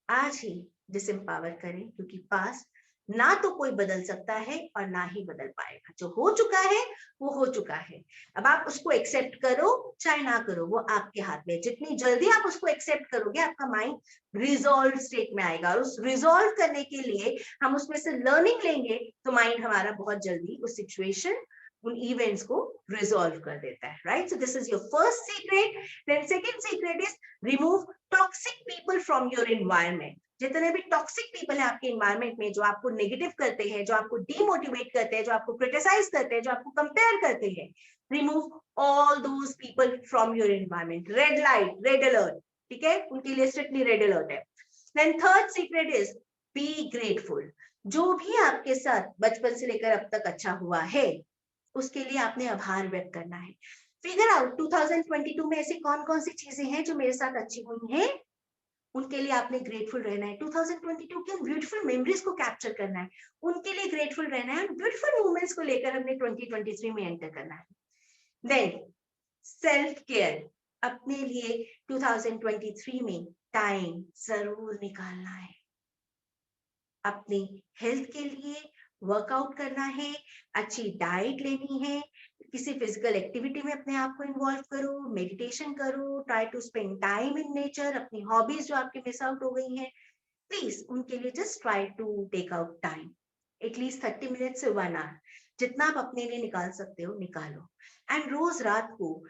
आज ही डिसएम्पावर करें, क्योंकि पास्ट ना तो कोई बदल सकता है और ना ही बदल पाएगा। जो हो चुका है वो हो चुका है। अब आप उसको एक्सेप्ट करो चाहे ना करो, वो आपके हाथ में। जितनी जल्दी आप उसको एक्सेप्ट करोगे, आपका माइंड रिजॉल्व स्टेट में आएगा। और उस रिजॉल्व करने के लिए हम उसमें से लर्निंग लेंगे, तो माइंड हमारा बहुत जल्दी उस सिचुएशन, उन इवेंट्स को रिजॉल्व कर देता है, right? So this is your first secret. Then second secret is remove toxic people from your environment. जितने भी टॉक्सिक पीपल है आपके एनवायरनमेंट में, जो आपको नेगेटिव करते हैं, जो आपको डिमोटिवेट करते हैं, जो आपको क्रिटिसाइज करते हैं, जो आपको कंपेयर करते हैं, remove all those people from your environment. Red light, red alert, ठीक है? उनके लिए स्ट्रिक्टली रेड अलर्ट है। Then third secret is be grateful. जो भी आपके साथ बचपन से लेकर अब तक अच्छा हुआ है, उसके लिए आपने आभार व्यक्त करना है। फिगर आउट 2022 में ऐसी कौन कौन सी चीजें हैं जो मेरे साथ अच्छी हुई हैं, उनके लिए आपने ग्रेटफुल रहना है। 2022 की ब्यूटीफुल मेमोरीज को कैप्चर करना है, उनके लिए ग्रेटफुल रहना है, ब्यूटीफुल मोमेंट्स को लेकर हमने 2023 में एंटर करना है। देन सेल्फ केयर, अपने लिए 2023 में टाइम जरूर निकालना है। अपनी हेल्थ के लिए वर्कआउट करना है, अच्छी डाइट लेनी है, किसी फिजिकल एक्टिविटी में अपने आप को इन्वॉल्व करो, मेडिटेशन करो, try to spend time in nature, अपनी हॉबीज जो आपके मिस आउट हो गई हैं, प्लीज उनके लिए just try to take out time, at least 30 minute से 1 आवर, जितना आप अपने लिए निकाल सकते हो निकालो। एंड रोज रात को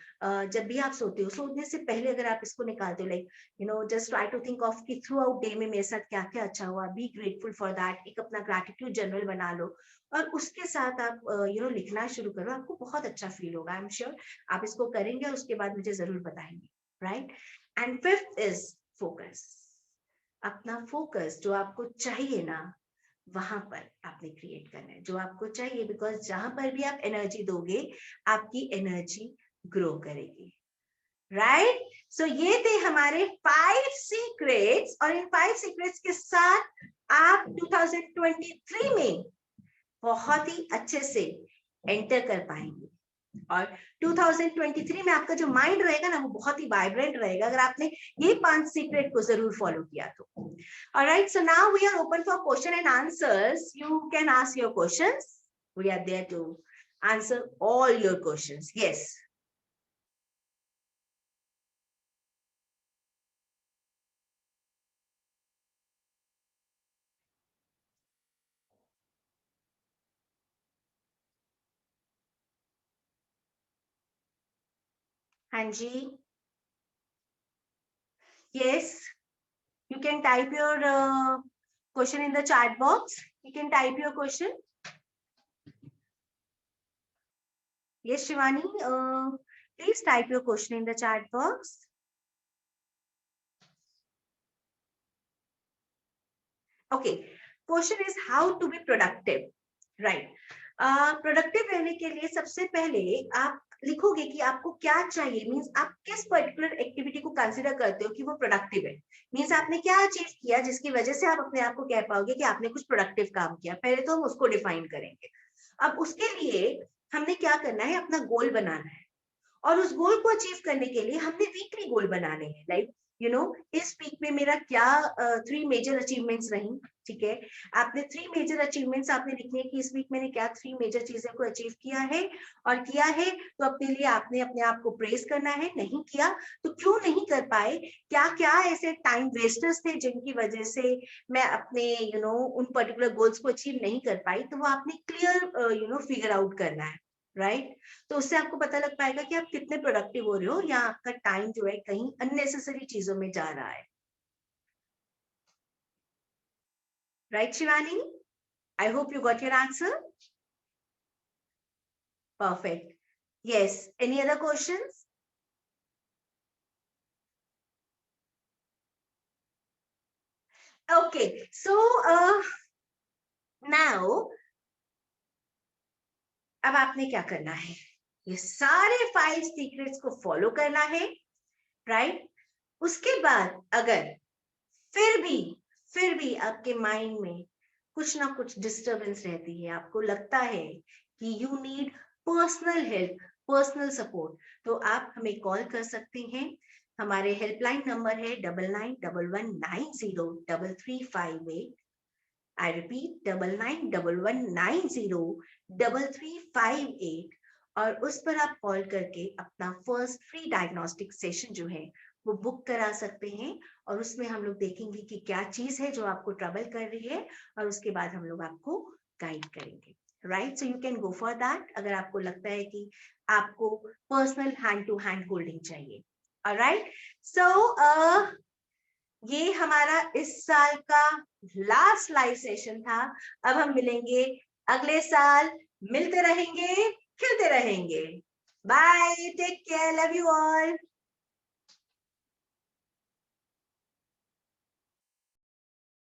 जब भी आप सोते हो, सोने से पहले अगर आप इसको निकालते हो, like just try to think of कि थ्रू आउट डे में मेरे साथ क्या क्या अच्छा हुआ, बी ग्रेटफुल फॉर दैट, एक अपना ग्रैटिट्यूड जर्नल बना लो और उसके साथ आप लिखना शुरू करो, आपको बहुत अच्छा फील होगा। आई एम श्योर आप इसको करेंगे और उसके बाद मुझे जरूर बताएंगे, right. And fifth is focus, अपना फोकस जो आपको चाहिए ना वहां पर आपने क्रिएट करना है, जो आपको चाहिए, बिकॉज जहां पर भी आप एनर्जी दोगे आपकी एनर्जी ग्रो करेगी, राइट। सो ये थे हमारे 5 सीक्रेट्स, और इन 5 सीक्रेट्स के साथ आप 2023 में बहुत ही अच्छे से एंटर कर पाएंगे, और 2023 में आपका जो माइंड रहेगा ना वो बहुत ही वाइब्रेंट रहेगा अगर आपने ये 5 सीक्रेट को जरूर फॉलो किया तो। Alright, so now we are open for question and answers, you can ask your questions, we are there to answer all your questions. Yes, हाँ जी, yes, you can type your question in the chat box, you can type your question. Yes, Shivani, please type your question in the chat box. Okay, question is how to be productive, right? Productive रहने के लिए सबसे पहले आप लिखोगे कि आपको क्या चाहिए, मींस आप किस पर्टिकुलर एक्टिविटी को कंसीडर करते हो कि वो प्रोडक्टिव है, मींस आपने क्या अचीव किया जिसकी वजह से आप अपने आप को कह पाओगे कि आपने कुछ प्रोडक्टिव काम किया। पहले तो हम उसको डिफाइन करेंगे। अब उसके लिए हमने क्या करना है, अपना गोल बनाना है, और उस गोल को अचीव करने के लिए हमने वीकली गोल बनाने हैं, लाइक इस वीक में मेरा क्या 3 मेजर अचीवमेंट्स रही, ठीक है। आपने 3 मेजर अचीवमेंट्स आपने लिखने कि इस वीक मैंने क्या 3 मेजर चीजें को अचीव किया है, और किया है तो अपने लिए आपने अपने आप को प्रेज करना है, नहीं किया तो क्यों नहीं कर पाए, क्या क्या ऐसे टाइम वेस्टर्स थे जिनकी वजह से मैं अपने उन पर्टिकुलर गोल्स को अचीव नहीं कर पाई, तो वो आपने क्लियर फिगर आउट करना है, राइट। तो उससे आपको पता लग पाएगा कि आप कितने प्रोडक्टिव हो रहे हो या आपका टाइम जो है कहीं अननेसेसरी चीजों में जा रहा है, right Shivani? I hope you got your answer, perfect. Yes, any other questions? Okay, so now अब आपने क्या करना है, ये सारे 5 सीक्रेट्स को फॉलो करना है, राइट। उसके बाद अगर फिर भी आपके माइंड में कुछ ना कुछ डिस्टरबेंस रहती है, आपको लगता है कि you need personal help, personal support, तो आप हमें कॉल कर सकते हैं। हमारे हेल्पलाइन नंबर है 9911903358। आई रिपीट 9911903358, और उस पर आप कॉल करके अपना फर्स्ट फ्री डायग्नोस्टिक सेशन जो है वो बुक करा सकते हैं, और उसमें हम लोग देखेंगे कि क्या चीज है जो आपको ट्रबल कर रही है, और उसके बाद हम लोग आपको गाइड करेंगे, right. So you can go for that अगर आपको लगता है कि आपको personal hand to hand holding चाहिए, ऑलराइट। सो ये हमारा इस साल का लास्ट लाइव सेशन था। अब हम मिलेंगे अगले साल, मिलते रहेंगे, खिलते रहेंगे। Bye, take care, love you all.